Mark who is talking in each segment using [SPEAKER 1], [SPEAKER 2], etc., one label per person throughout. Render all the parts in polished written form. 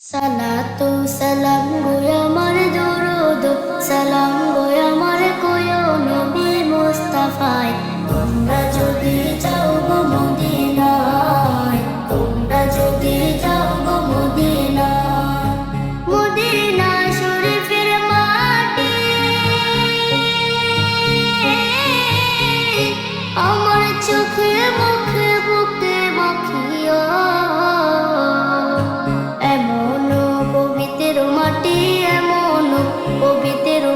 [SPEAKER 1] সালাতু সালাম গো আমার দরুদ সালাম গো আমার কোয় নবী মুস্তাফায় তোমরা যদি যাও গো মদিনায় তোমরা যদি যাও গো মদিনায় মদিনা শরীফের মাটি আমার চোখে মুখে বুকে মাখিয়া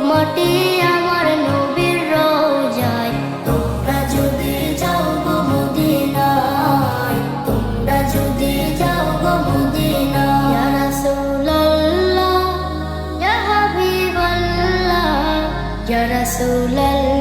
[SPEAKER 1] মাটি আমার নবীর রওজায় তোমরা যদি যাও গো মদিনায় তোমরা যদি যাও গো মদিনায় ইয়া রাসূলুল্লাহ ইয়া হাবিবাল্লাহ ইয়া রাসূলুল্লাহ